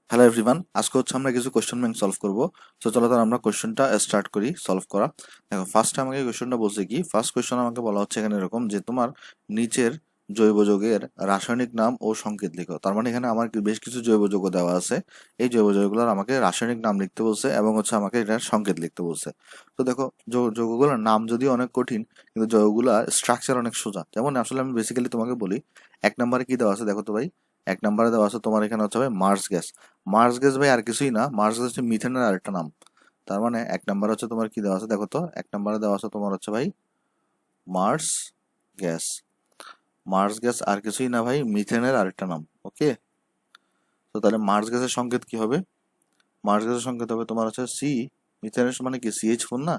Hello everyone, আজকে হচ্ছে আমরা কিছু কোশ্চেন ব্যাংক সলভ করব। তো চলো তাহলে আমরা কোশ্চেনটা স্টার্ট করি সলভ করা। দেখো, ফার্স্টে আমাকে কোশ্চেনটা বলছে কি, ফার্স্ট কোশ্চেন আমাকে বলা হচ্ছে এখানে এরকম যে তোমার নিচের জৈব যৌগের রাসায়নিক নাম ও সংকেত লিখো। তার মানে এখানে আমার বেশ কিছু জৈব যৌগ দেওয়া আছে। এই জৈব যৌগগুলোর আমাকে রাসায়নিক নাম লিখতে বলছে এবং হচ্ছে আমাকে এটার সংকেত লিখতে বলছে। তো দেখো, যৌগগুলোর নাম যদিও অনেক কঠিন, কিন্তু যৌগগুলোর স্ট্রাকচার অনেক সোজা। যেমন আসলে আমি বেসিক্যালি তোমাকে বলি, এক নম্বরে কি দেওয়া আছে দেখো তো ভাই। এক নম্বরে দেওয়া আছে তোমার এখানে হচ্ছে ভাই মার্স গ্যাস। মার্স গ্যাস ভাই আর কিছুই না, মার্স গ্যাস হচ্ছে মিথেনের আরেকটা নাম। তার মানে এক নাম্বার হচ্ছে তোমার কি দেওয়া আছে দেখো তো, এক নম্বরে দেওয়া আছে তোমার হচ্ছে ভাই মার্স গ্যাস। মার্স গ্যাস আর কিছুই না ভাই, মিথেনের আরেকটা নাম। ওকে, তো তাহলে মার্স গ্যাসের সংকেত কি হবে? মার্স গ্যাসের সংকেত হবে তোমার হচ্ছে সি। মিথেনের মানে কি CH4 না?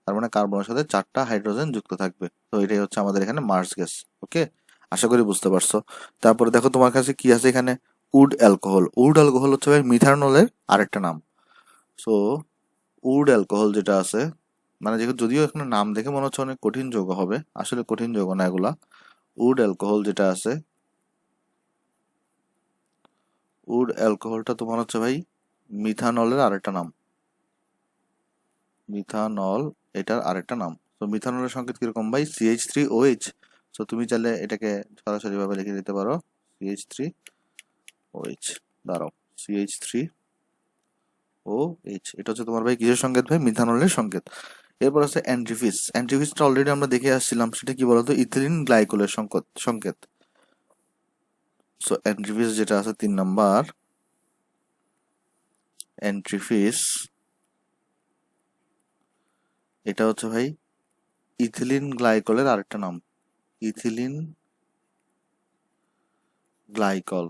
তার মানে কার্বনের সাথে 4টা হাইড্রোজেন যুক্ত থাকবে। তো এটাই হচ্ছে আমাদের এখানে মার্স গ্যাস। ওকে, আশা করি বুঝতে পারছো। তারপরে দেখো তোমার কাছে কি আছে এখানে, উড অ্যালকোহল। উড অ্যালকোহল হচ্ছে ভাই মিথানলের আরেকটা নাম। সো উড অ্যালকোহল যেটা আছে, মানে যদিও এখানে নাম দেখে মনে হচ্ছে অনেক কঠিন যৌগ হবে, আসলে কঠিন যৌগ না এগুলা। উড অ্যালকোহল যেটা আছে, উড অ্যালকোহলটা তোমার হচ্ছে ভাই মিথানলের আরেকটা নাম। মিথানল এটার আরেকটা নাম। তো মিথানলের সংকেত কিরকম ভাই? CH3OH। তো তুমি চাইলে এটাকে সরাসরি ভাবে লিখে দিতে পারো CH3OH। দাঁড়াও, CH3OH এটা হচ্ছে তোমার ভাই কিসের সংকেত ভাই? মিথানলের সংকেত। এরপর আছে অ্যান্টিফিস। অ্যান্টিফিসটা অলরেডি আমরা দেখে আসছিলাম, সেটা কি বলতো? ইথিলিন গ্লাইকোলের সংকেত। সো অ্যান্টিফিস যেটা আছে 3 নাম্বার, অ্যান্টিফিস এটা হচ্ছে ভাই ইথিলিন গ্লাইকলের আরেকটা নাম। Ethylene glycol.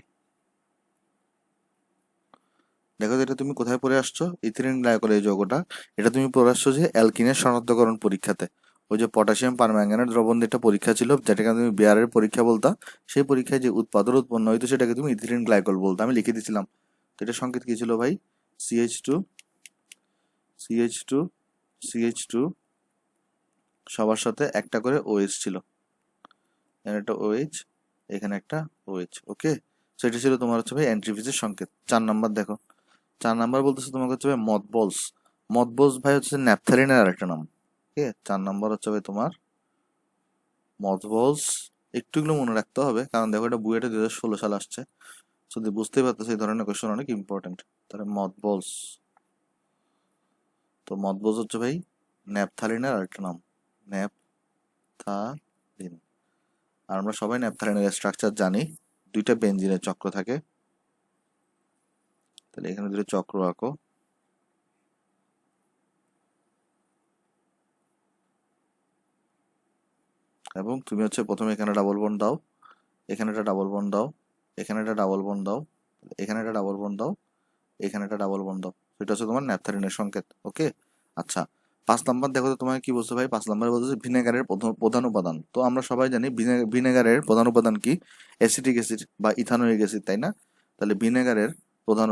দেখো তো, এটা তুমি কোথায় পড়ে আসছো? ইথিলিন গ্লাইকল এই যৌগটা, এটা তুমি পড়ে আসছো যে অ্যালকিনের শনাক্তকরণ পরীক্ষাতে। ওই যে পটাশিয়াম পারম্যাঙ্গানেট দ্রবণ দিয়ে একটা পরীক্ষা ছিল, যেটাকে তুমি বেয়ারের পরীক্ষা বলতা। সেই পরীক্ষায় যে উৎপন্ন হইতো সেটাকে তুমি ইথিলিন গ্লাইকল বলতো, আমি লিখে দিয়েছিলাম। তো এটা সংকেত কি ছিল ভাই? CH2, CH2, CH2, সবার সাথে একটা করে OH ছিল। এখানে একটা OH, এখানে একটা OH। ওকে, তো এটা ছিল তোমার হচ্ছে ভাই অ্যান্টিফিসের সংকেত। 4 নাম্বার দেখো, 4 নাম্বার বলতেছে তোমাকে হচ্ছে ভাই মথবলস। মথবলস ভাই হচ্ছে ন্যাপথালিনের আরেকটা নাম। ওকে, 4 নাম্বার হচ্ছে ভাই তোমার মথবলস। একটু এগুলো মনে রাখতে হবে, কারণ দেখো এটা বুয়েটে 2016 সাল আসছে। যদি বুঝতেই পারতেছে এই ধরনের কোয়েশ্চেন অনেক ইম্পর্টেন্ট। তাহলে মথবলস, তো মথবলস হচ্ছে ভাই ন্যাপথালিনের আরেকটা নাম। ন্যাপথালিন। আর আমরা সবাই ন্যাপথালিনের স্ট্রাকচার জানি, 2টা বেনজিনের চক্র থাকে। তাহলে এখানে 2টা চক্র আঁকো। এবং তুমি হচ্ছে প্রথমে এখানে ডাবল বন্ড দাও, এখানে একটা ডাবল বন্ড দাও, এখানে একটা ডাবল বন্ড দাও, এখানে একটা ডাবল বন্ড দাও, এখানে একটা ডাবল বন্ড দাও। সেটা হচ্ছে তোমার ন্যাপথালিনের সংকেত। ওকে, আচ্ছা। 5 নাম্বার দেখো তো তোমাকে কি বলছে ভাই? 5 নাম্বার বলছে ভিনেগারের প্রধান উপাদান। তো আমরা সবাই জানি ভিনেগারের প্রধান উপাদান কি? অ্যাসিটিক অ্যাসিড বা ইথানোয়িক অ্যাসিড, তাই না? তাহলে ভিনেগারের প্রধান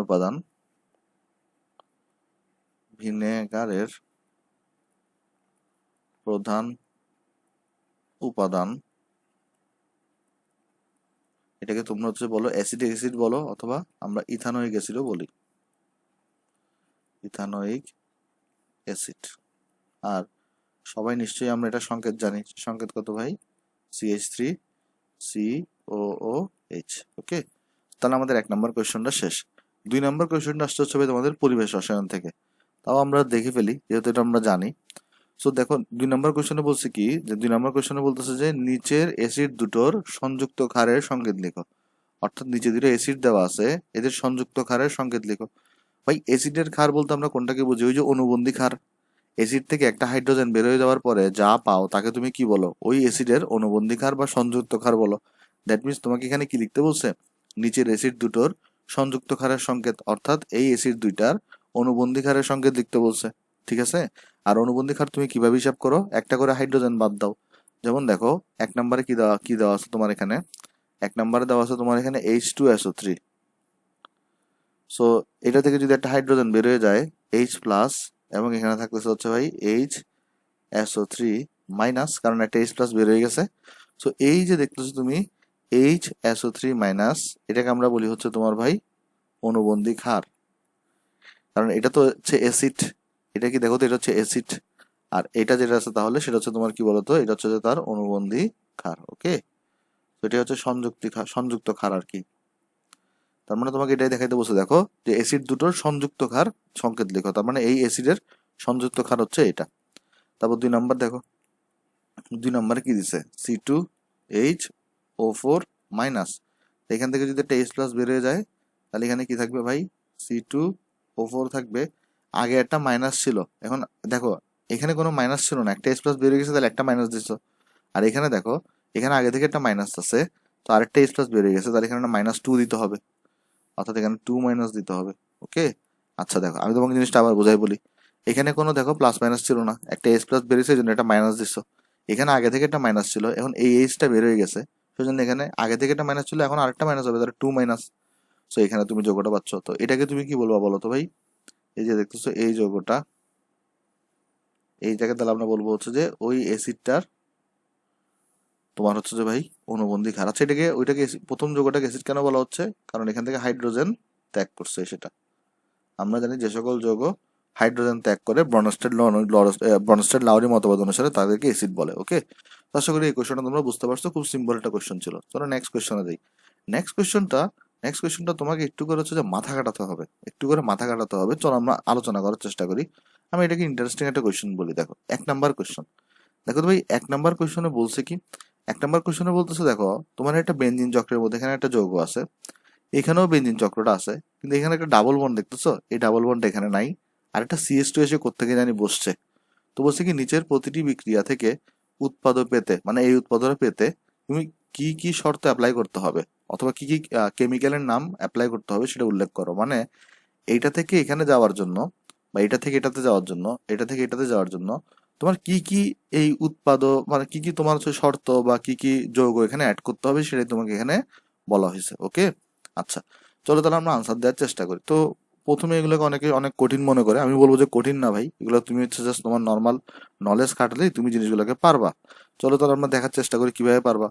উপাদান, এটাকে তোমরা হচ্ছে বলো অ্যাসিটিক অ্যাসিড বলো, অথবা আমরা ইথানোয়িক অ্যাসিডও বলি, ইথানোয়িক অ্যাসিড। আর সবাই নিশ্চয়ই আমরা এটা সংকেত জানি, সংকেত কত ভাই? CH3COOH। ওকে, তাহলে আমাদের 1 নাম্বার কোয়েশ্চনটা শেষ। 2 নাম্বার কোয়েশ্চনটা আসতে হচ্ছে ভাই তোমাদের পরিবেশ রসায়ন থেকে। তাও আমরা দেখে ফেলি, যেহেতু এটা আমরা জানি। সো দেখো, 2 নাম্বার কোয়েশ্চনে বলছে কি, যে 2 নাম্বার কোয়েশ্চনে বলতেছে যে নিচের অ্যাসিড দুটোর সংযুক্ত ক্ষারের সংকেত লিখো। অর্থাৎ নিচে 2টা অ্যাসিড দেওয়া আছে, এদের সংযুক্ত ক্ষারের সংকেত লিখো। ভাই অ্যাসিডের ক্ষার বলতে আমরা কোনটাকে বুঝি? ওই যে অনুবন্ধী ক্ষার। অ্যাসিড থেকে একটা হাইড্রোজেন বের হয়ে যাওয়ার পরে যা পাও তাকে তুমি কি বলো? ওই অ্যাসিডের অনুবন্ধী ক্ষার বা সংযুক্ত ক্ষার বলো। দ্যাট মিন্স তোমাকে এখানে কি লিখতে বলছে? নিচের অ্যাসিড দুটোর সংযুক্ত ক্ষারের সংকেত, অর্থাৎ এই অ্যাসিড দুইটার অনুবন্ধী ক্ষারের সংকেত লিখতে বলছে। ঠিক আছে? আর অনুবন্ধী ক্ষার তুমি কিভাবে হিসাব করো? একটা করে হাইড্রোজেন বাদ দাও। যেমন দেখো, 1 নাম্বারে কি দেওয়া আছে তোমার এখানে? 1 নাম্বারে দেওয়া আছে তোমার এখানে H2SO3। সো এটা থেকে যদি একটা হাইড্রোজেন বের হয়ে যায় H+, এবং এখানে থাকতেছে হচ্ছে ভাই HSO3-, কারণ একটা H+ বের হয়ে গেছে। সো এই যে দেখতেছো তুমি HSO3-, এটাকে আমরা বলি হচ্ছে তোমার ভাই অনুবন্ধী ক্ষার। কারণ এটা তো হচ্ছে অ্যাসিড, এটা কি দেখো তো, এটা হচ্ছে অ্যাসিড, আর এটা যেটা আছে তাহলে সেটা হচ্ছে তোমার কি বলতো, এটা হচ্ছে যে তার অনুবন্ধী ক্ষার। ওকে, তো এটা হচ্ছে সংযুক্ত ক্ষার আর কি। তার মানে তোমাকে এটাই দেখাইতে বলছে, দেখো যে অ্যাসিড দুটোর সংযুক্ত ক্ষার সংকেত লেখো, তার মানে এই অ্যাসিডের সংযুক্ত ক্ষার হচ্ছে এটা। তারপর 2 নম্বর দেখো, 2 নম্বরে কি দিছে, C2H O4 এখান থেকে যদি একটা H+ বের হয়ে যায়, তাহলে এখানে কি থাকবে ভাই, C2O4 থাকবে। আগে একটা মাইনাস ছিল, এখন দেখো এখানে কোনো মাইনাস ছিল না, একটা H+ বের হয়ে গেছে, তাহলে একটা মাইনাস দিছো। আর এখানে দেখো, এখানে আগে থেকে একটা মাইনাস আছে, তো আরেকটা H+ বের হয়ে গেছে, তাহলে এখানে -2 দিতে হবে, অর্থাৎ এখানে 2 - দিতে হবে। ওকে, আচ্ছা দেখো আমি তোমাকে জিনিসটা আবার বোঝাই বলি। এখানে কোনো দেখো প্লাস মাইনাস ছিল না, একটা H+ বেরিয়েছে, এই জন্য একটা মাইনাস দিছো। এখানে আগে থেকে একটা মাইনাস ছিল, এখন এই এইচটা বের হয়ে গেছে, সেজন্য এখানে আগে থেকে একটা মাইনাস ছিল, এখন আরেকটা মাইনাস হবে, তাহলে 2 - সো এখানে তুমি যোগটা পাচ্ছ। তো এটাকে তুমি কি বলবো বলো তো ভাই, এই যে দেখতেছো এই যোগটা, এইটাকে তাহলে আমরা বলবো হচ্ছে যে ওই অ্যাসিডটার তোমার হচ্ছে যে ভাই অনুবন্ধী ক্ষার। আচ্ছা এটাকে ওইটাকে প্রথম যোগটাকে অ্যাসিড কেন বলা হচ্ছে, কারণ এখান থেকে হাইড্রোজেন ত্যাগ করছে সেটা। আমরা জানি যে সকল যৌগ হাইড্রোজেন ত্যাগ করে ব্রনস্টেড লাউরি মতবাদ অনুসারে তাদেরকে অ্যাসিড বলে। ওকে, আশা করি এই কোশ্চেনটা তোমরা বুঝতে পারছো, খুব সিম্পল একটা কোশ্চেন ছিল। চলো নেক্সট কোশ্চেনে যাই। নেক্সট কোশ্চেনটা তোমাকে একটু করে হচ্ছে যে মাথা কাটাতে হবে, একটু করে মাথা কাটাতে হবে। চলো আমরা আলোচনা করার চেষ্টা করি। আমি এটাকে ইন্টারেস্টিং একটা কোশ্চেন বলি। দেখো 1 নাম্বার কোশ্চেন, দেখো তো ভাই 1 নাম্বার কোশ্চেনে বলছে কি, 1 নাম্বার কোশ্চেনে বলতেছে দেখো তোমার একটা বেনজিন চক্রের মধ্যে এখানে একটা যৌগ আছে, এখানেও বেনজিন চক্রটা আছে, কিন্তু এখানে একটা ডাবল বন্ড দেখতেছো, এই ডাবল বন্ড এখানে নাই। আর একটা CH2 এসে কোত্থেকে জানি বসছে। তো বলছে কি নিচের প্রতিটি বিক্রিয়া থেকে উৎপাদক পেতে, মানে এই উৎপাদক পেতে তুমি কি কি শর্ত অ্যাপ্লাই করতে হবে, অথবা কি কি কেমিক্যালের নাম অ্যাপ্লাই করতে হবে সেটা উল্লেখ করো। মানে এইটা থেকে এখানে যাওয়ার জন্য, বা এটা থেকে এটাতে যাওয়ার জন্য, এটা থেকে এটাতে যাওয়ার জন্য তোমার কি কি এই মানে কি কি তোমার হচ্ছে শর্ত, বা কি কি যৌগ এখানে অ্যাড করতে হবে, সেটাই তোমাকে এখানে বলা হয়েছে। ওকে, আচ্ছা চলো তাহলে আমরা আনসার দেওয়ার চেষ্টা করি। তো প্রথমে এগুলোকে অনেকে অনেক কঠিন মনে করে, আমি বলবো যে কঠিন না ভাই, এগুলো তুমি হচ্ছে জাস্ট তোমার নর্মাল নলেজ খাটালেই তুমি জিনিসগুলোকে পারবা। চলো তাহলে আমরা দেখার চেষ্টা করি কিভাবে পারবা।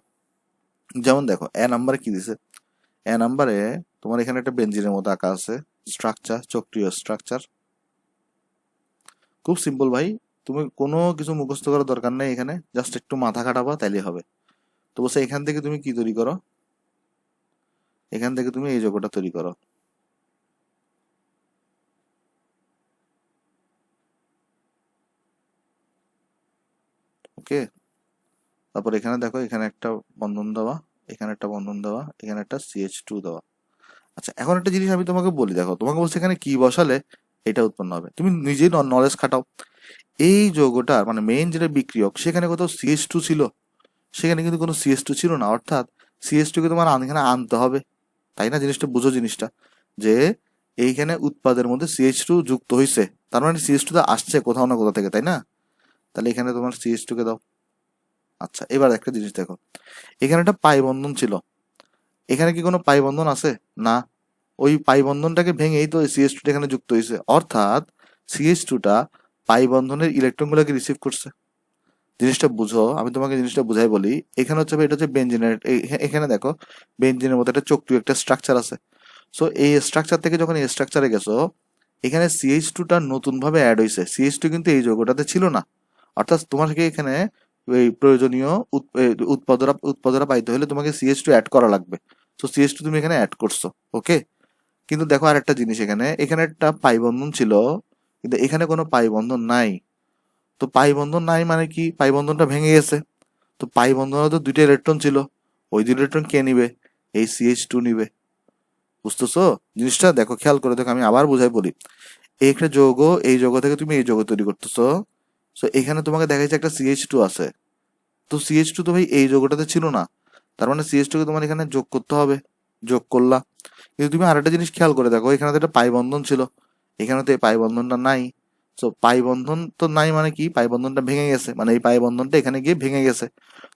যেমন দেখো নাম্বারে কি দিছে, নাম্বারে তোমার এখানে একটা বেঞ্জিনের মতো আঁকা আছে, স্ট্রাকচার, চক্রীয় স্ট্রাকচার। খুব সিম্পল ভাই, তুমি কোনো কিছু মুখস্থ করার দরকার নেই, এখানে জাস্ট একটু মাথা খাটাবা তাইলে হবে। তো বলছে এখান থেকে তুমি কি তৈরি করো, এখান থেকে তুমি এই যোগটা তৈরি করো। ওকে, তারপর এখানে দেখো, এখানে একটা বন্ধন দেওয়া, এখানে একটা বন্ধন দেওয়া, এখানে একটা CH2 দেওয়া। আচ্ছা এখন একটা জিনিস আমি তোমাকে বলি, দেখো তোমাকে বলছে এখানে কি বসালে এটা উৎপন্ন হবে, তুমি নিজেই নলেজ খাটাও। এই যৌগটার মানে মেইন যেটা বিক্রিয়ক, সেখানে কোথাও CH2 ছিল, সেখানে কিন্তু কোনো CH2 ছিল না, অর্থাৎ CH2 কে তোমার এখানে আনতে হবে, তাই না? জিনিসটা বুঝো, জিনিসটা যে এইখানে উৎপাদের মধ্যে CH2 যুক্ত হয়েছে, তার মানে CH2 তো আসছে কোথাও না কোথাও থেকে, তাই না? তাহলে এখানে তোমার CH2 কে দাও। আচ্ছা এবার একটা জিনিস দেখো, এখানে একটা পাই বন্ধন ছিল, এখানে কি কোনো পাই বন্ধন আছে? না, ওই পাই বন্ধনটাকে ভেঙেই তো CH2 এখানে যুক্ত হয়েছে, অর্থাৎ CH2টা পাই বন্ধনের ইলেকট্রনগুলোকে রিসিভ করছে। জিনিসটা বুঝো, আমি তোমাকে জিনিসটা বুঝাই বলি। এখানে হচ্ছে এটা হচ্ছে বেঞ্জিনের, এখানে দেখো বেঞ্জিনের মতো একটা চক্রীয় একটা স্ট্রাকচার আছে। সো এই স্ট্রাকচার থেকে যখন এই স্ট্রাকচারে গেছো, এখানে CH2টা নতুন ভাবে অ্যাড হয়েছে, CH2 কিন্তু এই যৌগটাতে ছিল না। অর্থাৎ তোমাকে এখানে এই প্রয়োজনীয় উৎপাদরা পাইতে হলে তোমাকে CH2 অ্যাড করা লাগবে। তো CH2 তুমি এখানে অ্যাড করছো। ওকে, কিন্তু দেখো আর একটা জিনিস, এখানে এখানে একটা পাই বন্ধন ছিল, কিন্তু এখানে কোনো পাই বন্ধন নাই। তো পাই বন্ধন নাই মানে কি, পাই বন্ধনটা ভেঙে গেছে। তো পাই বন্ধনে তো 2টা ইলেকট্রন ছিল, ওই 2 ইলেকট্রন কে নিবে, এই CH2 নিবে। বুঝতেছো জিনিসটা? দেখো খেয়াল করে দেখো, আমি আবার বুঝাই বলি। এই একটা যৌগ, এই যৌগ থেকে তুমি এই যৌগ তৈরি করতেছো। তো এখানে তোমাকে দেখা যাচ্ছে একটা CH2 আছে, তো CH2 তো ভাই এই যৌগটাতে ছিল না, তার মানে CH2 কে তোমার এখানে যোগ করতে হবে, যোগ করলা। কিন্তু তুমি আরেকটা জিনিস খেয়াল করে দেখো, এখানে তো একটা পাই বন্ধন ছিল, এখানে তো এই পাই বন্ধনটা নাই। তো পাই বন্ধন তো নাই মানে কি, পাই বন্ধনটা ভেঙে গেছে, মানে এই পাই বন্ধনটা এখানে গিয়ে ভেঙে গেছে।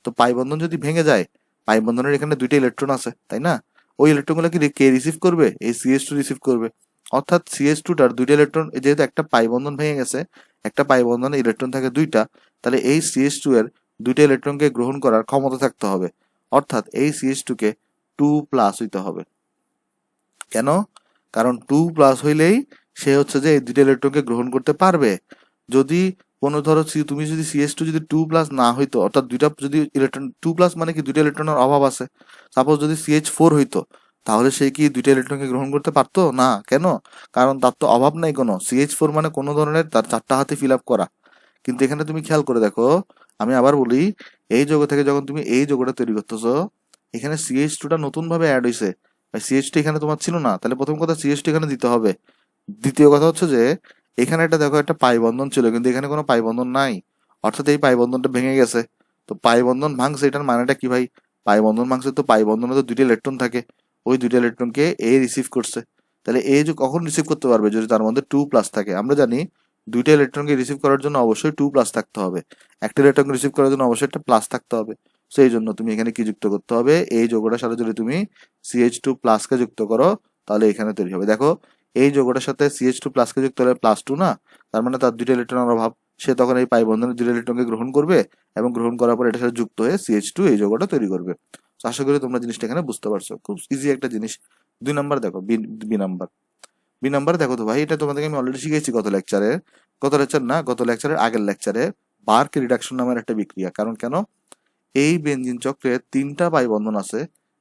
তো পাই বন্ধন যদি ভেঙে যায়, পাই বন্ধনের এখানে 2টা ইলেকট্রন আছে, তাই না? ওই ইলেকট্রনগুলো কি কে রিসিভ করবে? এই CH2 রিসিভ করবে। অর্থাৎ CH2টার 2টা ইলেকট্রন, যেহেতু একটা পাই বন্ধন ভেঙে গেছে, একটা পাই বন্ধনে ইলেকট্রন থাকে 2টা, তাহলে এই CH2 এর 2টা ইলেকট্রনকে গ্রহণ করার ক্ষমতা থাকতে হবে, অর্থাৎ এই CH2 কে 2+ হইতে হবে। কেন? কারণ 2+ হইলেই সে হচ্ছে যে এই দুইটা ইলেকট্রনকে গ্রহণ করতে পারবে। যদি কোনো ধরো তুমি যদি CH2 যদি 2+ না হইতো, অর্থাৎ দুইটা যদি ইলেকট্রন 2+ মানে কি দুইটা ইলেকট্রনের অভাব আছে, সাপোজ যদি CH4 হইতো, তাহলে সে কি দুইটা ইলেকট্রনকে গ্রহণ করতে পারতো না? কেন? কারণ তার তো অভাব নাই কোনো। CH4 মানে কোনো ধরনের তার চারটা হাতে ফিল আপ করা। কিন্তু এখানে তুমি খেয়াল করে দেখো, আমি আবার বলি, এই যৌগ থেকে যখন তুমি এই যৌগটা তৈরি করতেছো, এখানে CH2টা নতুন ভাবে অ্যাড হয়েছে। CH2 এখানে তোমার ছিল না, তাহলে প্রথম কথা CH2 এখানে দিতে হবে। দ্বিতীয় কথা হচ্ছে যে এখানে একটা দেখো একটা পাই বন্ধন ছিল, কিন্তু এখানে কোনো পাই বন্ধন নাই, অর্থাৎ এই পাই বন্ধনটা ভেঙে গেছে। তো পাই বন্ধন ভাঙছে, এটার মানেটা কি ভাই? পাই বন্ধন ভাঙছে, তো পাই বন্ধনে তো দুইটা ইলেকট্রন থাকে, ওই দুইটা ইলেকট্রনকে এ রিসিভ করছে। তাহলে এ যে কখন রিসিভ করতে পারবে? যদি তার মধ্যে 2+ থাকে। আমরা জানি দুইটা ইলেকট্রনকে রিসিভ করার জন্য অবশ্যই 2+ থাকতে হবে, একটা ইলেকট্রনকে রিসিভ করার জন্য অবশ্যই একটা প্লাস থাকতে হবে। তো এই জন্য তুমি এখানে কি যুক্ত করতে হবে? এই যৌগটার সাথে যদি তুমি CH2+ কে যুক্ত করো, তাহলে এখানে তৈরি হবে। দেখো, এই যৌগটার সাথে CH2+ কে যুক্ত হলে +2 না, তার মানে তার দুইটা ইলেকট্রনের অভাব। সে তখন এই পাই বন্ধনের দুইটা ইলেকট্রনকে গ্রহণ করবে, এবং গ্রহণ করার পর এটার সাথে যুক্ত হয়ে CH2 এই যৌগটা তৈরি করবে। তো আশা করি তোমরা জিনিসটা এখানে বুঝতে পারছো, খুব ইজি একটা জিনিস। 2 নাম্বার দেখো, B B number. B number দেখো তো ভাই, এটা তোমাদেরকে আমি অলরেডি শিখেছি গত লেকচারের আগের লেকচারে, বার্ক রিডাকশন নামের একটা বিক্রিয়া। কারণ কেন? এই বেনজিন চক্রে 3টা পাই বন্ধন আছে,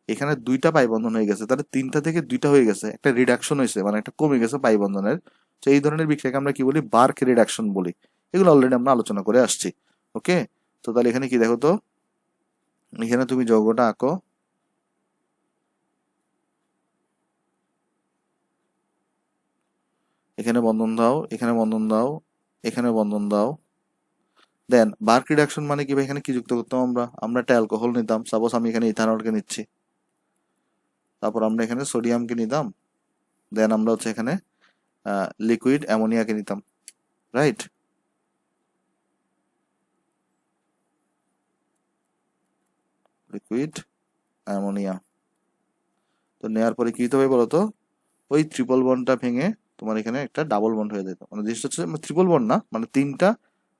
এখানে 2টা পাই বন্ধন হয়ে গেছে, তাহলে 3টা থেকে 2টা হয়ে গেছে, একটা রিডাকশন হয়েছে, মানে একটা কমে গেছে পাই বন্ধনের। তো এই ধরনের বিক্রিয়াকে আমরা কি বলি? বার্ক রিডাকশন বলি। এগুলো অলরেডি আমরা আলোচনা করে আসছি। ওকে, তো তাহলে এখানে কি দেখো তো, এখানে তুমি যৌগটা আঁকো। এখানে বন্ধন দাও, এখানে বন্ধন দাও, এখানে বন্ধন দাও। দেন বার্ক রিডাকশন মানে কি ভাই? এখানে কি যুক্ত করতাম আমরা একটা অ্যালকোহল নিতাম, সাপোজ আমি এখানে ইথানলকে নিচ্ছি, তারপর আমরা এখানে সোডিয়ামকে নিতাম, দেন আমরা হচ্ছে এখানে লিকুইড অ্যামোনিয়াকে নিতাম, রাইট? Liquid ammonia. তো নেওয়ার পরে কি হতে হবে বলতো? ওই ট্রিপল বন্ডটা ভেঙে তোমার এখানে একটা ডাবল বন্ড হয়ে যেত। মানে জিনিসটা হচ্ছে ট্রিপল বন্ড না, মানে 3টা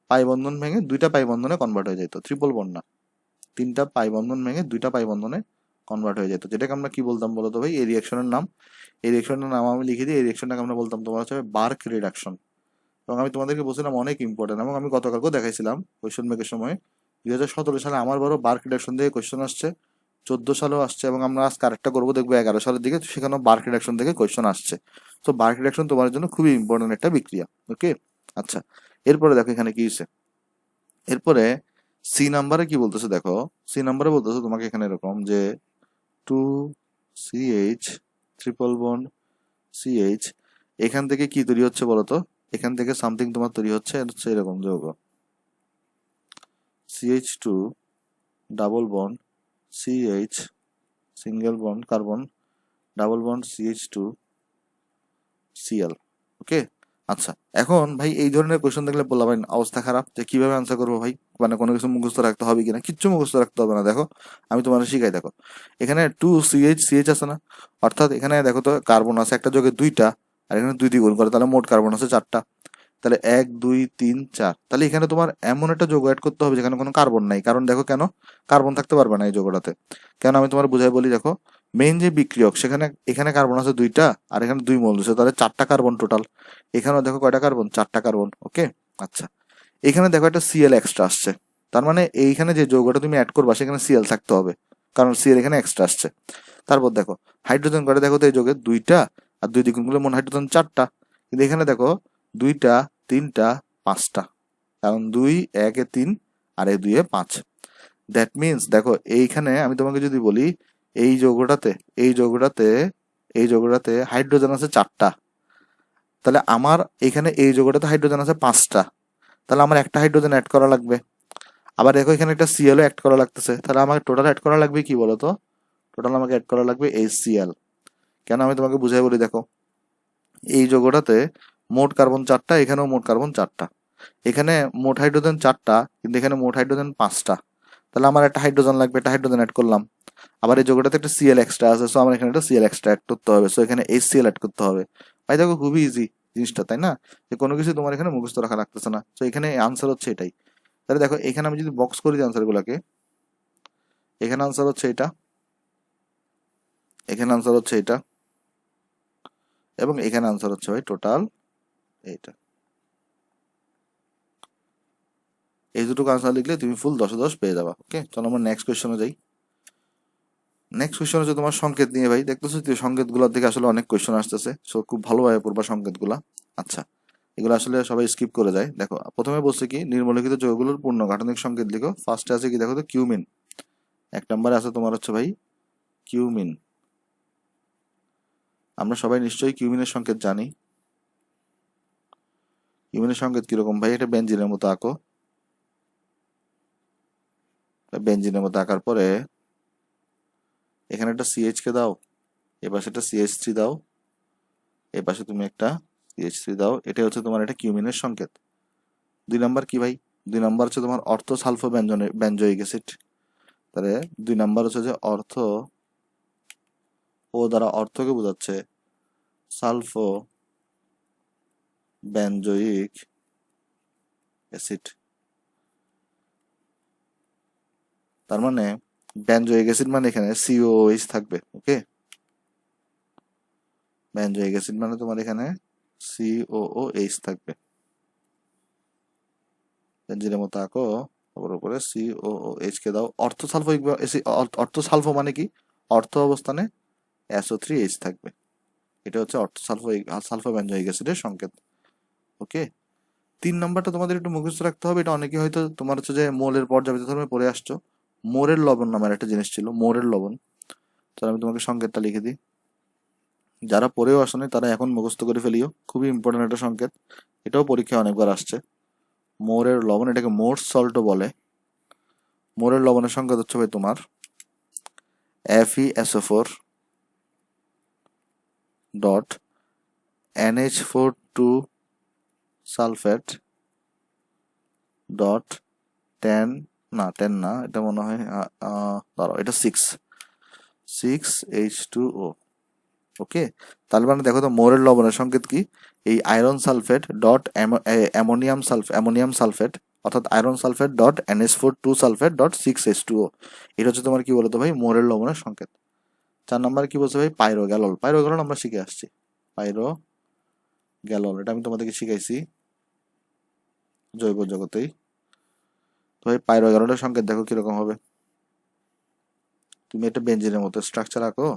পাই বন্ধন ভেঙে 2টা পাই বন্ধনে কনভার্ট হয়ে যেত। ট্রিপল বন্ড না, 3টা পাই বন্ধন ভেঙে 2টা পাই বন্ধনে কনভার্ট হয়ে যেত। যেটাকে আমরা কি বলতাম বলতো ভাই? এই রিয়াকশনের নাম, এই রিয়াকশনের নাম আমি লিখে দিই। এই রিয়াকশনটাকে আমরা বলতাম তোমার হচ্ছে বার্ক রিডাকশন। এবং আমি তোমাদেরকে বলছিলাম অনেক ইম্পর্টেন্ট, এবং আমি গতকালকেও দেখাইছিলাম কোয়েশ্চেন মেকের সময়। 2017 সালে আমার বড় বার্ক রিডাকশন থেকে কোয়েশ্চেন আসছে, 14 সালেও আসছে, এবং আমরা আজকে আরেকটা করবো দেখবো 11 সালের দিকে, সেখানেও বার্ক রিডাকশন থেকে কোয়েশ্চেন আসছে। তো বার্ক রিডাকশন তোমার জন্য খুবই ইম্পর্টেন্ট একটা বিক্রিয়া। ওকে, আচ্ছা, এরপরে দেখো এখানে কি হয়েছে। এরপরে সি নাম্বারে কি বলতেছে দেখো, সি নাম্বারে বলতেছে তোমাকে এখানে এরকম যে 2CH ট্রিপল বন্ড CH, এখান থেকে কি তৈরি হচ্ছে বলতো? এখান থেকে সামথিং তোমার তৈরি হচ্ছে, হচ্ছে এরকম যৌগ CH2 double bond CH single bond carbon double bond CH2 Cl। ওকে, আচ্ছা, এখন ভাই এই ধরনের কোয়েশ্চেন দেখলে বললাম ভাই অবস্থা খারাপ, যে কিভাবে আনসার করবো ভাই, মানে কোনো কিছু মুখস্থ রাখতে হবে কিনা? কিচ্ছু মুখস্থ রাখতে হবে না। দেখো, আমি তোমার শিখাই। দেখো, এখানে 2CH আছে না, অর্থাৎ এখানে দেখো তো কার্বন আছে একটা যোগে 2টা, আর এখানে 2 দিয়ে গুণ করে, তাহলে মোট কার্বন আছে 4টা। তাহলে 1 2 3 4, তাহলে এখানে তোমার এমন একটা যৌগ অ্যাড করতে হবে যেখানে কোনো কার্বন নাই। কারণ দেখো, কেন কার্বন থাকতে পারবে না এই যৌগটাতে? কেন আমি তোমার বুঝাই বলি। দেখো, মেইন যে বিক্রিয়ক, সেখানে এখানে কার্বন আছে 2টা, আর এখানে 2 মোল দিচ্ছে, তাহলে 4টা কার্বন টোটাল। এখানেও দেখো কয়টা কার্বন? 4টা কার্বন। ওকে, আচ্ছা, এখানে দেখো একটা Cl এক্সট্রা আসছে, তার মানে এইখানে যে যৌগটা তুমি অ্যাড করবা সেখানে Cl থাকতে হবে, কারণ Cl এখানে এক্সট্রা আসছে। তারপর দেখো হাইড্রোজেন কয়টা? দেখো তো এই যৌগে 2টা, আর 2 দ্বিগুণ করলে মোট হাইড্রোজেন 4টা। কিন্তু এখানে দেখো 2টা 3টা 5টা, কারণ 2 1 এ 3 আর 2 এ 5। দ্যাট মিনস দেখো, এইখানে আমি তোমাকে যদি বলি এই যৌগটাতে এই যৌগটাতে এই যৌগটাতে হাইড্রোজেন আছে 4টা, তাহলে আমার এখানে এই যৌগটাতে হাইড্রোজেন আছে 5টা, তাহলে আমার একটা হাইড্রোজেন অ্যাড করা লাগবে। আবার দেখো এখানে একটা Cl অ্যাড করা লাগতেছে, তাহলে আমাকে টোটাল অ্যাড করা লাগবে কি বলতো? টোটাল আমাকে অ্যাড করা লাগবে HCl। কেন? আমি তোমাকে বুঝাই বলি। দেখো, এই যৌগটাতে মোট কার্বন 4টা, এখানেও মোট কার্বন 4টা, এখানে মোট হাইড্রোজেন 4টা, কিন্তু এখানে মোট হাইড্রোজেন 5টা, তাহলে আমার একটা হাইড্রোজেন লাগবে, একটা হাইড্রোজেন অ্যাড করলাম। আবার এই যৌগটাতে একটা Cl এক্সট্রা আছে, সো আমার এখানে একটা Cl এক্সট্রা অ্যাড করতে হবে, সো এখানে HCl অ্যাড করতে হবে। ভাই দেখো, খুবই ইজি জিনিসটা, তাই না? যে কোনো কিছু তোমার এখানে মুখস্থ রাখা লাগতেছে না। তো এখানে আনসার হচ্ছে এটাই। তাহলে দেখো, এখানে আমি যদি বক্স করে দিই আনসার গুলাকে, এখানে আনসার হচ্ছে এটা, এখানে আনসার হচ্ছে এটা, এবং এখানে আনসার হচ্ছে ভাই টোটাল এইটা, এই দুটো আনসার লিখলে তুমি ফুল 10 10 পেয়ে যাবা। ওকে, চলো আমরা নেক্সট কোয়েশ্চনে যাই। নেক্সট কোয়েশ্চন হচ্ছে তোমার সংকেত নিয়ে ভাই। দেখতেছো তুই সংকেতগুলোর থেকে আসলে অনেক কোয়েশ্চন আসতেছে, সো খুব ভালোভাবে পড়বা সংকেতগুলা। আচ্ছা, এগুলো আসলে সবাই স্কিপ করে যায়। দেখো প্রথমে বলছে কি নিম্নলিখিত যৌগগুলোর পূর্ণ গাঠনিক সংকেত লিখো। ফার্স্টে আছে কি দেখো তো কিউমিন, 1 নম্বরে আছে তোমার হচ্ছে ভাই কিউমিন। আমরা সবাই নিশ্চয়ই কিউমিনের সংকেত জানি। কিউমিনের সংকেত কিরকম ভাই? এটা বেঞ্জিনের মতো আঁকো, বেঞ্জিনের মতো আঁকার পরে এখানে একটা সিএইচ কে দাও, এপাশে একটা CH3 দাও, এপাশে তুমি একটা CH3 দাও। এটা হচ্ছে তোমার এটা কিউমিনের সংকেত। 2 নম্বর কি ভাই? 2 নম্বর হচ্ছে তোমার অর্থ সালফো বেঞ্জয়িক অ্যাসিড। তাহলে 2 নম্বর হচ্ছে যে অর্থ, ও দ্বারা অর্থকে বোঝাচ্ছে সালফো বেঞ্জয়িক অ্যাসিড। তার মানে বেঞ্জয়িক অ্যাসিড মানে এখানে COOH থাকবে। ওকে, বেঞ্জয়িক অ্যাসিড মানে তোমার এখানে COOH থাকবে। বেঞ্জিনের মতো আঁকো, ওর উপরে COOH কে দাও। অর্থ সালফো, অর্থ সালফো মানে কি? অর্থ অবস্থানে SO3H থাকবে। এটা হচ্ছে অর্থ সালফো বেঞ্জয়িক অ্যাসিডের সংকেত। ওকে, 3 নম্বরটা তোমাদের একটু মুখস্থ রাখতে হবে। এটা অনেকে হয়তো তোমার হচ্ছে যে মোলের পর্যাবৃত্ত ধর্মে পড়ে আসছো। মোরের লবণ নামের একটা জিনিস ছিল, মোরের লবণ। তাহলে আমি তোমাকে সংকেতটা লিখে দিই। যারা পড়েও আসেনি তারা এখন মুখস্থ করে ফেলিও, খুবই ইম্পর্টেন্ট একটা সংকেত। এটাও পরীক্ষায় অনেকবার আসছে। মোরের লবণ, এটাকে মোর সল্টও বলে। মোরের লবণের সংকেত হচ্ছে ভাই তোমার FeSO4 dot NH4 2 sulphate dot 10, না 10 না, এটা মনে হয় দাঁড়াও, এটা 6H2O। ওকে, তাহলে মানে দেখো তো মোরের লবণের সংকেত কি? এই iron sulphate dot ammonium sulphate, অর্থাৎ iron sulphate dot NH4 2 sulphate dot 6H2O। এটা হচ্ছে তোমার কি বলতো ভাই মোরের লবণের সংকেত। 4 নম্বরে কি বলছে ভাই? পাইরোগ্যালল। পাইরোগ্যালল আমরা শিখে আসছি, পাইরোগ্যালল এটা আমি তোমাদেরকে শিখাইছি জৈব জগতেই। তো ভাই পাইরোগ্যাললের সংকেত দেখো কিরকম হবে। তুমি একটা বেঞ্জিনের মতো স্ট্রাকচার আঁকো,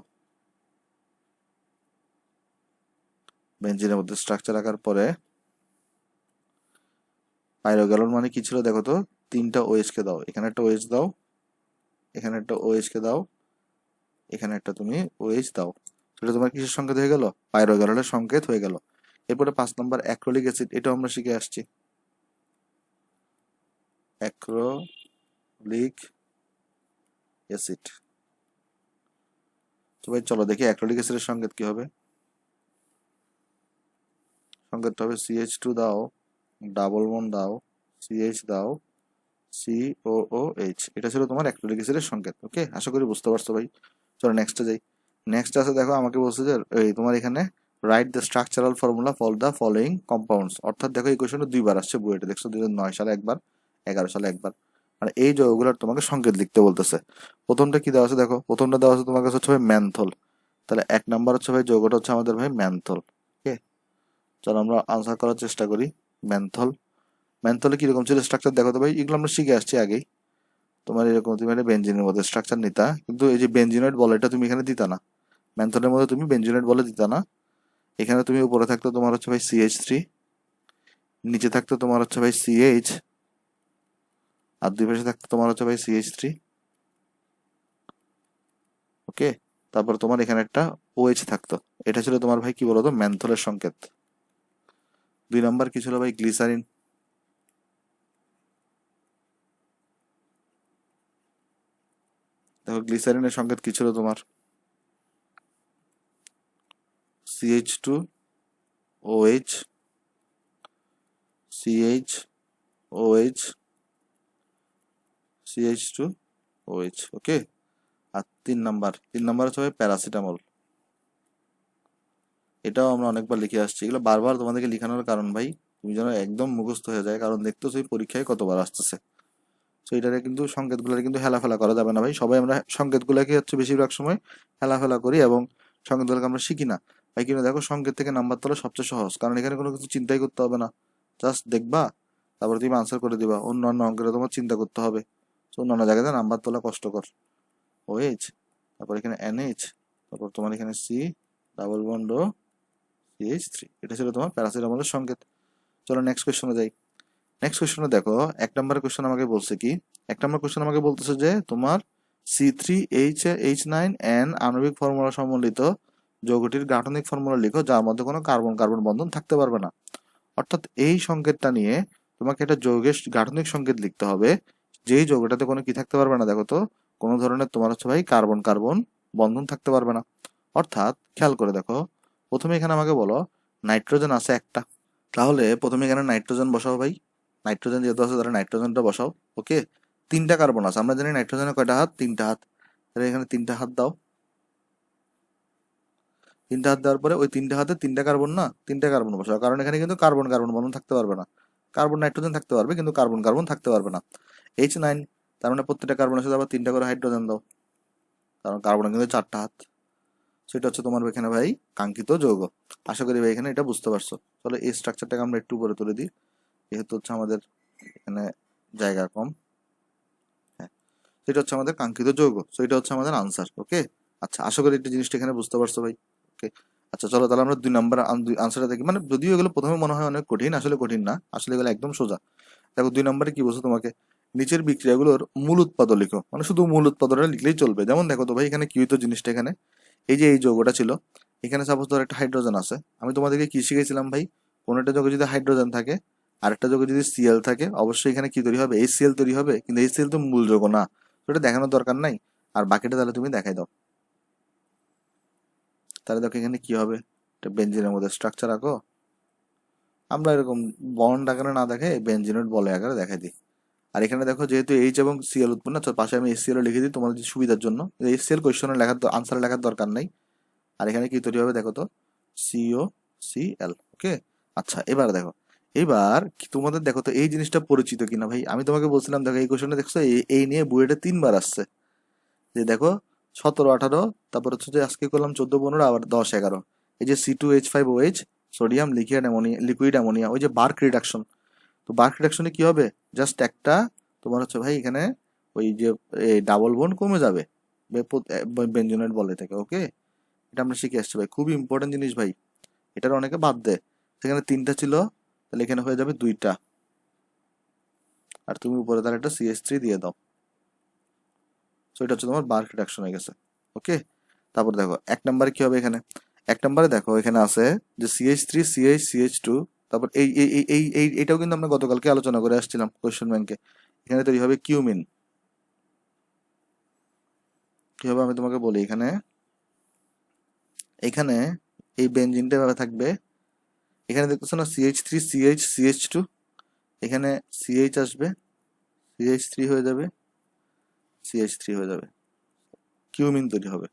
বেঞ্জিনের মধ্যে স্ট্রাকচার আঁকার পরে পাইরোগ্যালন মানে কি ছিল দেখো তো? 3টা OH কে দাও, এখানে একটা OH দাও, এখানে একটা OH কে দাও, এখানে একটা তুমি OH দাও। সেটা তোমার কিসের সংকেত হয়ে গেল? পাইরোগ্যালনের সংকেত হয়ে গেল। এরপরে 5 নম্বর অ্যাক্রিলিক অ্যাসিড, এটাও আমরা শিখে আসছি। Acrylic acid. তো ভাই চলো দেখি অ্যাক্রিলিক অ্যাসিডের সংকেত কি হবে। সংকেতটা হবে CH2 দাও, ডাবল বন্ড দাও, CH দাও, COOH। এটা ছিল তোমার অ্যাক্রিলিক অ্যাসিডের সংকেত। ওকে, আশা করি বুঝতে পারছো ভাই। চলো নেক্সটে যাই। নেক্সট আছে দেখো, আমাকে বলছে যে এই তোমার এখানে write the structural formula for the following compounds. অর্থাৎ দেখো এই কোয়েশনটা 2বার আসছে বইটা, দেখছো 2009 সালে একবার, 11 সালে একবার। মানে এই যৌগগুলোর তোমাকে সংকেত লিখতে বলতেছে। প্রথমটা কি দেওয়া আছে দেখো, প্রথমটা দেওয়া আছে তোমার কাছে হচ্ছে ভাই ম্যানথল। তাহলে 1 নম্বর হচ্ছে ভাই যৌগটা হচ্ছে আমাদের ভাই ম্যানথল। ওকে, চলো আমরা আনসার করার চেষ্টা করি। ম্যানথল, ম্যানথলে কিরকম ছিল স্ট্রাকচার দেখো তো ভাই, এগুলো আমরা শিখে আসছি আগেই। তোমার এরকম তুমি একটা বেঞ্জিনের মধ্যে স্ট্রাকচার নিতা, কিন্তু এই যে বেঞ্জিনয়েড বল এটা তুমি এখানে দিতা না। ম্যানথনের মধ্যে তুমি বেঞ্জিনয়েড বলে দিতা না। এখানে তুমি উপরে থাকতো তোমার হচ্ছে ভাই CH3, নিচে থাকতো তোমার হচ্ছে ভাই CH, আর দুই পাশে থাকতো তোমার হচ্ছে ভাই CH3। ওকে, তারপর তোমার এখানে একটা OH থাকতো। এটা ছিল তোমার ভাই কি বলতো ম্যানথলের সংকেত। 2 নম্বর কি ছিল ভাই? গ্লিসারিন। দেখো গ্লিসারিনের সংকেত কি ছিল তোমার? CH2OH, CHOH, CH2OH। ওকে, আর 3 নম্বর হচ্ছে ভাই প্যারাসিটামল। এটাও আমরা অনেকবার লিখে আসছি। এগুলো বারবার তোমাদেরকে লিখানোর কারণ ভাই তুমি যেন একদম মুখস্থ হয়ে যায়, কারণ দেখতো সেই পরীক্ষায় কতবার আসতেছে। তো এটারে কিন্তু সংকেতগুলোরে কিন্তু হেলাফেলা করা যাবে না ভাই। সবাই আমরা সংকেতগুলোকে হচ্ছে বেশিরভাগ সময় হেলাফেলা করি এবং সংকেতগুলোকে আমরা শিখি না। ভাই কিন্তু দেখো সংকেত থেকে নাম্বার তোলা সবচেয়ে সহজ, কারণ এখানে কোনো কিছু চিন্তাই করতে হবে না, জাস্ট দেখবা তারপরে তুমি আনসার করে দিবা। অন্যান্য অঙ্কের তোমার চিন্তা করতে হবে, তো অন্যান্য জায়গাতে নাম্বার তোলা কষ্টকর। ওএইচ, তারপর এখানে এনএইচ, তারপর তোমার এখানে সি ডাবল বন্ড ও CH3, এটা ছিল তোমার প্যারাসিটামলের সংকেত। চলো নেক্সট কোয়েশ্চনে যাই। নেক্সট কোয়েশ্চনে দেখো, 1 নম্বর কোয়েশ্চন আমাকে বলছে কি, 1 নম্বর কোয়েশ্চন আমাকে বলতেছে যে তোমার C3H9N আণবিক ফর্মুলা সম্বলিত যৌগটির গাঠনিক ফর্মুলা লিখো যার মধ্যে কোনো কার্বন কার্বন বন্ধন থাকতে পারবে না। অর্থাৎ এই সংকেতটা নিয়ে তোমাকে একটা যৌগের গাঠনিক সংকেত লিখতে হবে যেই যৌগটাতে কোনো কি থাকতে পারবে না, দেখো তো কোনো ধরনের তোমার হচ্ছে ভাই কার্বন কার্বন বন্ধন থাকতে পারবে না। অর্থাৎ খেয়াল করে দেখো, প্রথমে এখানে আমাকে বলো নাইট্রোজেন আছে একটা, তাহলে প্রথমে এখানে নাইট্রোজেন বসাও ভাই, নাইট্রোজেন যেহেতু আছে তাহলে নাইট্রোজেনটা বসাও। ওকে, 3টা কার্বন আছে, আমরা জানি নাইট্রোজেনের কয়টা হাত, 3টা হাত, তাহলে এখানে 3টা হাত দাও। 3টা হাত দেওয়ার পরে ওই 3টা হাতে 3টা কার্বন, না 3টা কার্বন বসাও, কারণ এখানে কিন্তু কার্বন কার্বন বন্ধন থাকতে পারবে না। কার্বন নাইট্রোজেন থাকতে পারবে কিন্তু কার্বন কার্বন থাকতে পারবে না। H9, তার মানে প্রত্যেকটা কার্বনের সাথে আবার 3টা করে হাইড্রোজেন দাও, কারণ কার্বনের কিন্তু 4টা হাত। সেটা হচ্ছে তোমার এখানে ভাই কাঙ্ক্ষিত যৌগ। আশা করি ভাই এখানে এটা বুঝতে পারছো। তাহলে এই স্ট্রাকচারটাকে আমরা একটু উপরে তুলে দিই, যেহেতু হচ্ছে আমাদের এখানে জায়গা কম। হ্যাঁ, সেটা হচ্ছে আমাদের কাঙ্ক্ষিত যৌগ, সো এটা হচ্ছে আমাদের আনসার। ওকে, আচ্ছা আশা করি একটা জিনিসটা এখানে বুঝতে পারছো ভাই। ওকে, আচ্ছা চলো তাহলে আমরা 2 নম্বর আনসারটা দেখি। মানে যদিও এগুলো প্রথমে মনে হয় অনেক কঠিন, আসলে কঠিন না, আসলে এগুলো একদম সোজা। দেখো 2 নম্বরে কি বলছো তোমাকে, নিচের বিক্রিয়াগুলোর মূল উৎপাদ লিখো, মানে শুধু মূল উৎপাদনটা লিখলেই চলবে। যেমন দেখো তো ভাই এখানে কি হইতো জিনিসটা, এখানে এই যে এই যৌগটা ছিল, এখানে সাপোজ ধর একটা হাইড্রোজেন আছে, আমি তোমাদেরকে কি শিখেছিলাম ভাই, কোনো একটা যৌগে যদি হাইড্রোজেন থাকে আর একটা যৌগে যদি Cl থাকে, অবশ্যই এখানে কি তৈরি হবে, HCl তৈরি হবে, কিন্তু HCl তো মূল যৌগ না, তো এটা দেখানোর দরকার নাই। আর বাকিটা তাহলে তুমি দেখাই দাও। তাহলে দেখো এখানে কি হবে, এটা বেঞ্জিনের মধ্যে স্ট্রাকচার আঁকো। আমরা এরকম বন্ড আকারে না দেখে বেঞ্জিনের বলে আকারে দেখাই দিই। আর এখানে দেখো যেহেতু এইচ এবং সিএল উৎপন্ন, তো পাশে আমি HCl লিখে দিই তোমাদের সুবিধার জন্য। HCl কোয়েশ্চনে লেখার আনসারে লেখার দরকার নাই। আর এখানে কি তৈরি হবে দেখো তো, COCl। ওকে, আচ্ছা এবার দেখো, এবার তোমাদের দেখো তো এই জিনিসটা পরিচিত কিনা ভাই। আমি তোমাকে বলছিলাম দেখো এই কোশ্চেনটা দেখছো, এই নিয়ে বুয়েটে 3বার আসছে। যে দেখো 17, 18, তারপর হচ্ছে যে আজকে করলাম 14, 15, আবার 10, 11, এই যে C2H5OH সোডিয়াম লিকুইড অ্যামোনিয়া, ওই যে বার্ক রিডাকশন। তো বার্ক রিডাকশনে কি হবে, জাস্ট একটা তোমার হচ্ছে ভাই এখানে ওই যে ডাবল বন্ড কমে যাবে বেঞ্জোনেট বলে থেকে। ওকে, এটা আমরা শিখে আসছি ভাই, খুবই ইম্পর্টেন্ট জিনিস ভাই, এটার অনেকে বাদ দেয়। সেখানে 3টা ছিল, তাহলে এখানে হয়ে যাবে 2টা, আর তুমি উপরে তার একটা CH3 দিয়ে দাও। সো এটা হচ্ছে তোমার বার্ক রিডাকশন হয়ে গেছে। ওকে, তারপর দেখো 1 নম্বরে কি হবে, এখানে 1 নম্বরে দেখো এখানে আছে যে CH3 CH CH2, তারপর এইটাও কিন্তু আমরা গতকালকে আলোচনা করে আসছিলাম কোয়েশ্চেন ব্যাংকে। এখানে তৈরি হবে কিউমিন। কি হবে আমি তোমাকে বলি, এখানে এখানে এই বেনজিনটা এভাবে থাকবে, এখানে দেখতেছো না CH3 CH CH2, এখানে CH আসবে, CH3 হয়ে যাবে, CH3 হয়ে যাবে, কিউমিন তৈরি হবে।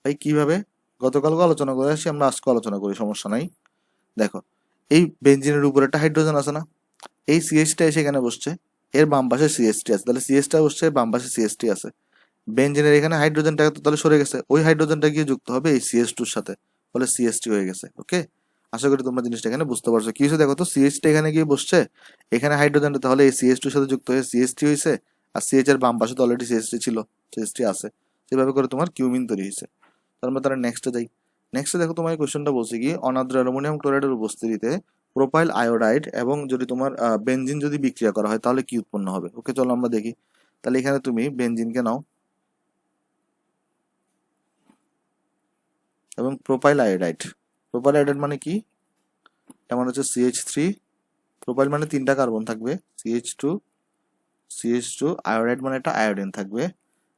ভাই কিভাবে, গতকালকে আলোচনা করে আসি, আমরা আজকে আলোচনা করি, সমস্যা নাই। দেখো এই বেঞ্জিনের উপরে একটা হাইড্রোজেন আছে না, এই CH টা এসে এখানে বসছে, এর বাম পাশে CH3 আছে, তাহলে CH টা বসছে, বাম পাশে CH3 আছে। বেঞ্জিনের এখানে হাইড্রোজেনটা তো তাহলে সরে গেছে, ওই হাইড্রোজেনটা গিয়ে যুক্ত হবে এই CH2 এর সাথে, ফলে CH3 হয়ে গেছে। ওকে, আশা করি তোমরা জিনিসটা এখানে বুঝতে পারছো। কি হয়েছে দেখো তো, CH টা এখানে গিয়ে বসছে, এখানে হাইড্রোজেনটা তাহলে এই CH2 এর সাথে যুক্ত হয়ে CH3 হয়েছে, আর CH এর বাম পাশে তো অলরেডি CH3 ছিল, CH3 আছে, সেভাবে করে তোমার কিউমিন তৈরি হয়েছে। তারা নেক্সটে যাই। নেক্সটে দেখো তোমার কোশ্চেনটা বলছে কি, অনাদ্র অ্যালুমিনিয়াম ক্লোরাইডের উপস্থিতিতে প্রোপাইল আয়োডাইড এবং যদি তোমার বেনজিন যদি বিক্রিয়া করা হয় তাহলে কি উৎপন্ন হবে। ওকে, চলো আমরা দেখি। তাহলে এখানে তুমি বেনজিনকে নাও এবং প্রোপাইল আয়োডাইড। প্রোপাইল আয়োডাইড মানে কি, এটা মানে হচ্ছে CH3, প্রোপাইল মানে 3টা কার্বন থাকবে, CH2 CH2, আয়োডাইড মানে একটা আয়োডিন থাকবে।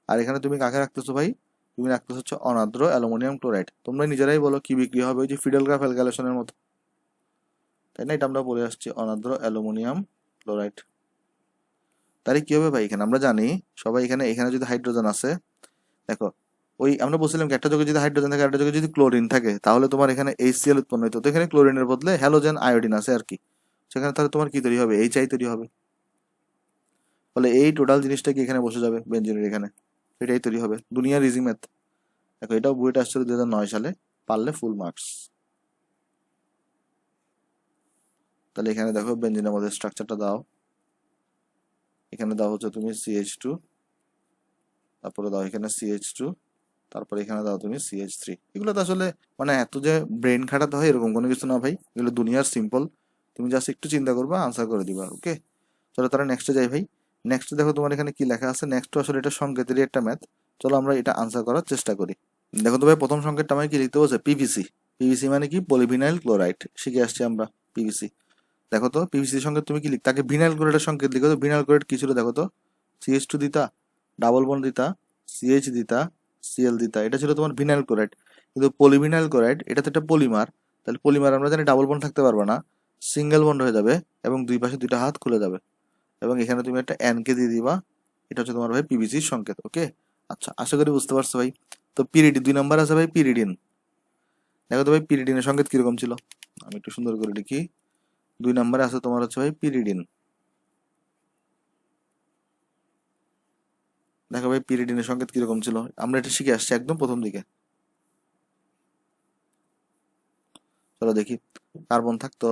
আর এখানে তুমি কাকে রাখতেছো ভাই, তুমি রাখতেছো হচ্ছে অনাদ্র অ্যালুমিনিয়াম ক্লোরাইড। তোমরা নিজেরাই বলো কি বিক্রিয়া হবে, ওই যে ফিডেল গ্রাফ অ্যালকাইলেশনের মতো, তাই না? এটা আমরা পড়ে আসছি, অনাদ্র অ্যালুমিনিয়াম ক্লোরাইড। তাহলে কি হবে ভাই, এখানে আমরা জানি সবাই, এখানে এখানে যদি হাইড্রোজেন আছে, দেখো ওই আমরা বলছিলাম কি একটা যৌগে যদি হাইড্রোজেন থাকে, একটা যৌগে যদি ক্লোরিন থাকে, তাহলে তোমার এখানে HCl উৎপন্ন হতো। তো এখানে ক্লোরিনের বদলে হ্যালোজেন আয়োডিন আছে আর কি, সেখানে তাহলে তোমার কি তৈরি হবে, HI তৈরি হবে। ফলে এই টোটাল জিনিসটা কি এখানে বসে যাবে বেঞ্জিনের এখানে, এটাই তৈরি হবে দুনিয়ার ইজি ম্যাথ। দেখো এটাও বুয়েটে আসছিল 2009 সালে, পারলে ফুল মার্কস। তাহলে এখানে দেখো বেঞ্জিনের মধ্যে স্ট্রাকচারটা দাও, এখানে দাও হচ্ছে তুমি CH2, তারপরে দাও এখানে CH2, তারপরে এখানে দাও তুমি CH3। এগুলো তো আসলে মানে এত যে ব্রেন খাটাতে হয় এরকম কোনো কিছু না ভাই, এগুলো দুনিয়ার সিম্পল, তুমি জাস্ট একটু চিন্তা করবা আনসার করে দিবা। ওকে, চলো তারা নেক্সটে যাই ভাই। নেক্সট দেখো তোমার এখানে কি লেখা আছে, নেক্সট আসলে এটা সংকেতেরই একটা ম্যাথ। চলো আমরা এটা আনসার করার চেষ্টা করি। দেখো তো ভাই প্রথম সংকেতটা আমাকে কি লিখতে বলছে, পিভিসি। পিভিসি মানে কি, পলিভিনাইল ক্লোরাইড, শিখে আসছি আমরা পিভিসি। দেখো তো পিভিসি সংকেত তুমি কি লিখতে, আগে ভিনাইল ক্লোরাইডের সংকেত লিখো তো। ভিনাইল ক্লোরাইড কি ছিল দেখো তো, CH2 দিতা, ডাবল বন্ড দিতা, CH দিতা, Cl দিতা, এটা ছিল তোমার ভিনাইল ক্লোরাইড। কিন্তু পলিভিনাইল ক্লোরাইড এটা তো একটা পলিমার, তাহলে পলিমার আমরা জানি ডাবল বন্ড থাকতে পারবে না, সিঙ্গেল বন্ড হয়ে যাবে এবং দুই পাশে দুইটা হাত খুলে যাবে এবং এখানে তুমি একটা N কে দিয়ে দিবা। এটা হচ্ছে তোমার ভাই পিভিসির সংকেত। ওকে, আচ্ছা আশা করি বুঝতে পারছো ভাই। তো পিরিডিন 2 নাম্বার আছে ভাই, পিরিডিন। দেখো তো ভাই পিরিডিনের সংকেত কিরকম ছিল, আমি একটু সুন্দর করে লিখি। 2 নাম্বারে আছে তোমার হচ্ছে ভাই পিরিডিন। দেখো ভাই পিরিডিনের সংকেত কিরকম ছিল, আমরা এটা শিখে আসছি একদম প্রথম দিকে। চলো দেখি, কার্বন থাকতো,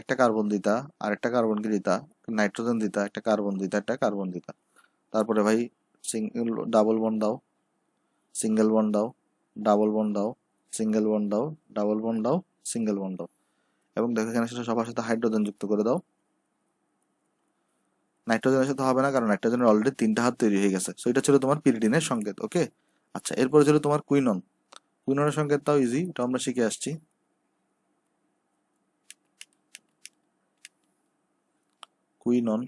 একটা কার্বন দিতা, আর একটা কার্বনকে দিতা, নাইট্রোজেন দিতা, একটা কার্বন দিতা, একটা কার্বন দিতা। তারপরে ভাই সিঙ্গেল ডাবল বন্ড দাও, সিঙ্গেল বন্ড দাও, ডাবল বন্ড দাও, সিঙ্গেল বন্ড দাও, ডাবল বন্ড দাও, সিঙ্গেল বন্ড দাও, এবং দেখো এখানে সেটা সবার সাথে হাইড্রোজেন যুক্ত করে দাও। নাইট্রোজেনের সাথে হবে না, কারণ নাইট্রোজেনের অলরেডি 3টা হাত তৈরি হয়ে গেছে। সো এটা ছিল তোমার পিরিডিনের সংকেত। ওকে, আচ্ছা এরপরে ছিল তোমার কুইনন। কুইননের সংকেতটাও ইজি, এটা আমরা শিখে আসছি। কুইনন,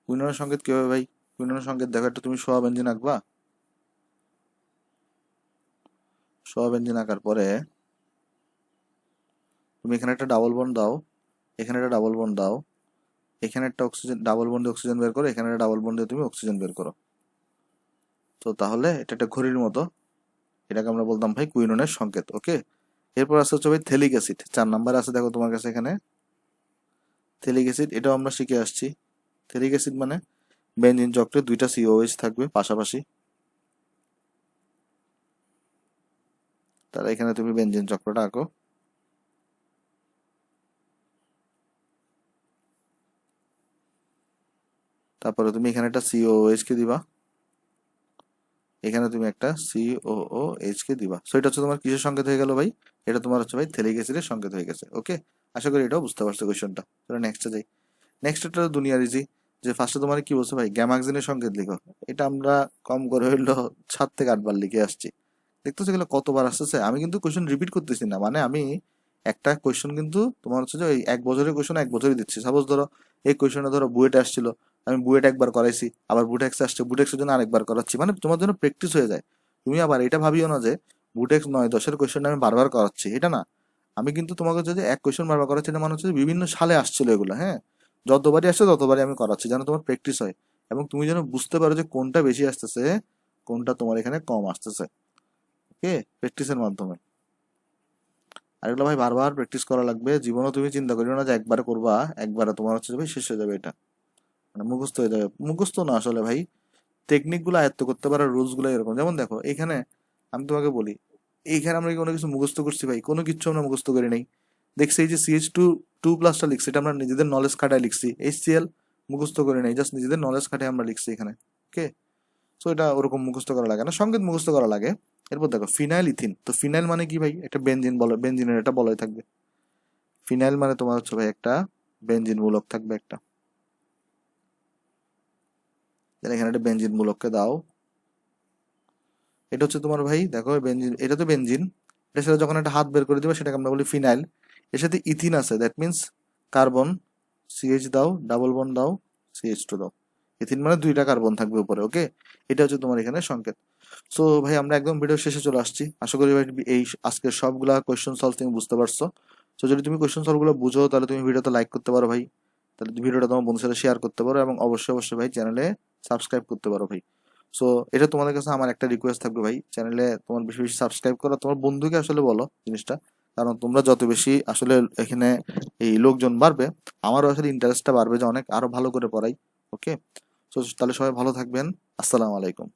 কুইননের সংকেত কি হবে ভাই, কুইননের সংকেত দেখো, একটা তুমি সোয়া বেঞ্জিন আঁকবা, সোয়া বেঞ্জিন আঁকার পরে তুমি এখানে একটা ডাবল বন্ড দাও, এখানে একটা ডাবল বন্ড দাও, এখানে একটা অক্সিজেন, ডাবল বন্ডে অক্সিজেন বের করো, এখানে একটা ডাবল বন্ডে তুমি অক্সিজেন বের করো। তো তাহলে এটা একটা ঘড়ির মতো, এটাকে আমরা বলতাম ভাই কুইননের সংকেত। ওকে, এরপর আসছে হচ্ছে ভাই থেলিক অ্যাসিড, 4 নাম্বার আছে দেখো তোমার কাছে এখানে থেলিক অ্যাসিড, এটাও আমরা শিখে আসছি। থেলিক অ্যাসিড মানে বেঞ্জিন চক্রে 2টা COH থাকবে পাশাপাশি, তাহলে এখানে তুমি বেঞ্জিন চক্রটা আঁকো। তারপরে তুমি এখানে একটা COOH কে দিবা, এখানে তুমি একটা COOH কে দিবা। সো এটা হচ্ছে তোমার কিসের সংকেত হয়ে গেল ভাই, এটা তোমার হচ্ছে ভাই থেলিক অ্যাসিডের সংকেত হয়ে গেছে। ওকে, আশা করি এটাও বুঝতে পারছো কোয়েশ্চনটা। চলো নেক্সটে যাই। নেক্সট একটা দুনিয়ার ইজি, যে ফার্স্টে তোমার কি বলছে ভাই, গ্যামাক্সিনের সংকেত লিখো। এটা আমরা কম করে হইলো 7 থেকে 8 বার লিখে আসছি। দেখতেছো এগুলো কতবার আসতেছে, আমি কিন্তু কোয়েশ্চন রিপিট করতেছি না, মানে আমি একটা কোয়েশ্চন কিন্তু তোমার হচ্ছে যে ওই 1 বছরের কোয়েশ্চন 1 বছরই দিচ্ছি। সাপোজ ধরো এই কোয়েশ্চনটা ধরো বুয়েটে আসছিল, আমি বুয়েট একবার করাইছি, আবার বুটেক্স আসছে, বুটেক্সের জন্য আরেকবার করাচ্ছি, মানে তোমার জন্য প্র্যাকটিস হয়ে যায়। তুমি আবার এটা ভাবিও না যে বুটেক্স 9-10-এর কোয়েশ্চন আমি বারবার করাচ্ছি, এটা না। আমি কিন্তু তোমাকে হচ্ছে যে এক কোয়েশ্চন বারবার করাচ্ছি, এটা মানে হচ্ছে যে বিভিন্ন সালে আসছিল এগুলো, হ্যাঁ, যতবারই আসছে ততবারই আমি করাচ্ছি, যেন তোমার প্র্যাকটিস হয় এবং তুমি যেন বুঝতে পারো যে কোনটা বেশি আসতেছে, কোনটা তোমার এখানে কম আসতেছে। ওকে, প্র্যাকটিসের মাধ্যমে। আর এগুলো ভাই বারবার প্র্যাকটিস করা লাগবে, জীবনও তুমি চিন্তা করিও না যে একবারে করবা, একবারে তোমার হচ্ছে যে ভাই শেষ হয়ে যাবে, এটা মানে মুখস্থ হয়ে যাবে। মুখস্থ না আসলে ভাই, টেকনিক গুলো আয়ত্ত করতে পারার রুলস গুলো এরকম। যেমন দেখো এখানে আমি তোমাকে বলি, এইখানে আমরা কি কোনো কিছু মুখস্থ করছি ভাই, কোনো কিছু আমরা মুখস্থ করি নাই। দেখছি এই যে CH2 2+টা লিখছি, এটা আমরা নিজেদের নলেজ খাটায় লিখছি। HCl মুখস্থ করে নাই, জাস্ট নিজেদের নলেজ খাটায় আমরা লিখছি এখানে। ওকে, সো এটা ওরকম মুখস্থ করা লাগে না, সংকেত মুখস্থ করা লাগে। এরপর দেখো ফিনাইল ইথিন, তো ফিনাইল মানে কি ভাই, একটা বেনজিন বলে, বেনজিনের একটা বলয় থাকবে। ফিনাইল মানে তোমার হচ্ছে ভাই একটা বেনজিন মূলক থাকবে একটা, এখানে একটা বেনজিন মূলককে দাও। এটা হচ্ছে তোমার ভাই দেখো বেনজিন, এটা তো বেনজিন, এটার সাথে যখন একটা হাত বের করে দিবে সেটাকে আমরা বলি ফিনাইল। এর সাথে ইথিন আছে, দ্যাট মিনস কার্বন, CH দাও, ডাবল বন্ড দাও, CH2 দাও। ইথিন মানে 2টা কার্বন থাকবে উপরে। ওকে, এটা হচ্ছে তোমার এখানে সংকেত। সো ভাই আমরা একদম ভিডিও শেষে চলে আসছি, আশা করি ভাই এই আজকের সবগুলা কোয়েশ্চন সলভ তুমি বুঝতে পারছো। তো যদি তুমি কোয়েশ্চন সলভ গুলো বুঝো তাহলে তুমি ভিডিওতে লাইক করতে পারো ভাই, তাহলে ভিডিওটা তোমার বন্ধুর সাথে শেয়ার করতে পারো এবং অবশ্যই অবশ্যই ভাই চ্যানেলে সাবস্ক্রাইব করতে পারো ভাই। সো এটা তোমাদের কাছে আমার একটা রিকোয়েস্ট থাকবে ভাই, চ্যানেলে তোমার বেশি বেশি সাবস্ক্রাইব করো, তোমার বন্ধুকে আসলে বলো জিনিসটা, কারণ তোমরা যত বেশি আসলে এখানে এই লোকজন বাড়বে, আমারও আসলে ইন্টারেস্টটা বাড়বে যে অনেক আরো ভালো করে পড়াই। ওকে, তো তাহলে সবাই ভালো থাকবেন, আসসালামু আলাইকুম।